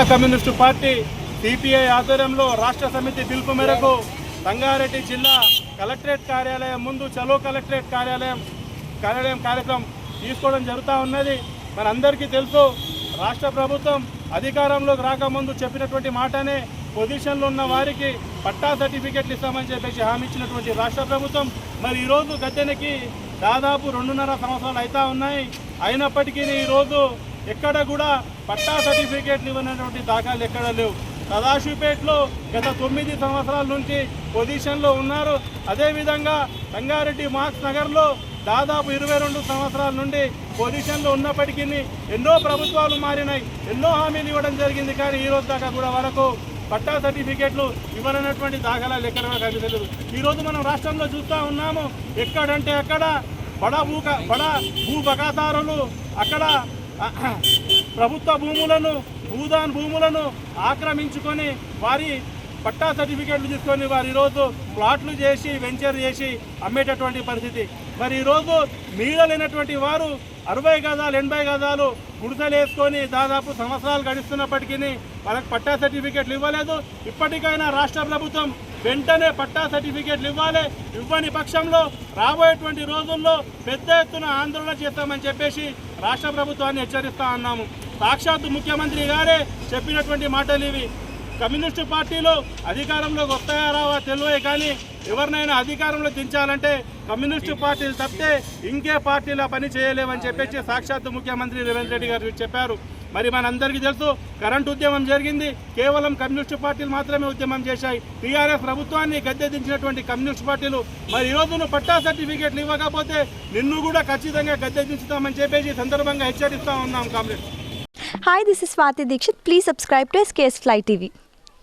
Communist party CPI ఆధ్వర్యంలో రాష్ట్ర సమితి పిలుపు మేరకు సంగారెడ్డి జిల్లా కలెక్టరేట్ కార్యాలయం ముందు చలో కలెక్టరేట్ కార్యాలయం కార్యక్రమం తీసుకోవడం జరుగుతూ ఉన్నది. మనందరికీ తెలుసు, రాష్ట్ర ప్రభుత్వం అధికారంలోకి రాకముందు చెప్పినటువంటి మాటనే పొజిషన్లో ఉన్న వారికి పట్టా సర్టిఫికెట్లు ఇస్తామని చెప్పేసి హామీ ఇచ్చినటువంటి రాష్ట్ర ప్రభుత్వం మరి ఈరోజు గద్దెనకి దాదాపు 2.5 సంవత్సరాలు అవుతా ఉన్నాయి. అయినప్పటికీ ఈరోజు ఎక్కడ కూడా పట్టా సర్టిఫికేట్లు ఇవ్వనటువంటి దాఖలు ఎక్కడ లేవు. సదాశివపేటలో గత 9 సంవత్సరాల నుంచి పొజిషన్లో ఉన్నారు. అదేవిధంగా సంగారెడ్డి మార్క్స్ నగర్లో దాదాపు 22 సంవత్సరాల నుండి పొజిషన్లో ఉన్నప్పటికీ ఎన్నో ప్రభుత్వాలు మారినాయి, ఎన్నో హామీలు ఇవ్వడం జరిగింది. కానీ ఈరోజు దాకా కూడా వరకు పట్టా సర్టిఫికేట్లు ఇవ్వనటువంటి దాఖలాలు ఎక్కడ కనిపించలేదు. ఈరోజు మనం రాష్ట్రంలో చూస్తూ ఉన్నాము, ఎక్కడంటే అక్కడ బడా భూ బకాదారులు అక్కడ ప్రభుత్వ భూదాన్ భూములను ఆక్రమించుకొని వారి పట్టా సర్టిఫికేట్లు తీసుకొని వారు ఈరోజు ప్లాట్లు చేసి వెంచర్ చేసి అమ్మేటటువంటి పరిస్థితి. మరి ఈరోజు మీడలేనటువంటి వారు 60 గజాలు 80 గజాలు గుడిసెలు వేసుకొని దాదాపు సంవత్సరాలు గడుస్తున్నప్పటికీ వాళ్ళకి పట్టా సర్టిఫికేట్లు ఇవ్వలేదు. ఇప్పటికైనా రాష్ట్ర ప్రభుత్వం వెంటనే పట్టా సర్టిఫికేట్లు ఇవ్వాలి. ఇవ్వని పక్షంలో రాబోయేటువంటి రోజుల్లో పెద్ద ఎత్తున ఆందోళన చేస్తామని చెప్పేసి రాష్ట్ర ప్రభుత్వాన్ని హెచ్చరిస్తా ఉన్నాము. సాక్షాత్తు ముఖ్యమంత్రి గారే చెప్పినటువంటి మాటలు ఇవి. కమ్యూనిస్టు పార్టీలు అధికారంలోకి వస్తాయా రావా తెలివే, కానీ ఎవరినైనా అధికారంలో దించాలంటే కమ్యూనిస్టు పార్టీలు తప్పితే ఇంకే పార్టీల పని చేయలేవని చెప్పేసి సాక్షాత్తు ముఖ్యమంత్రి రేవంత్ రెడ్డి గారు చెప్పారు. మరి మనందరికీ తెలుసు, కరెంటు ఉద్యమం జరిగింది, కేవలం కమ్యూనిస్టు పార్టీలు మాత్రమే ఉద్యమం చేశాయి. టీఆర్ఎస్ ప్రభుత్వాన్ని గద్దె దించినటువంటి కమ్యూనిస్టు పార్టీలు మరి ఈరోజు నువ్వు పట్టా సర్టిఫికేట్లు ఇవ్వకపోతే నిన్ను కూడా ఖచ్చితంగా గద్దె దించుతామని చెప్పేసి సందర్భంగా హెచ్చరిస్తా ఉన్నాం comrade. Hi, this is Swati Dikshit. Please subscribe to SKS Fly TV.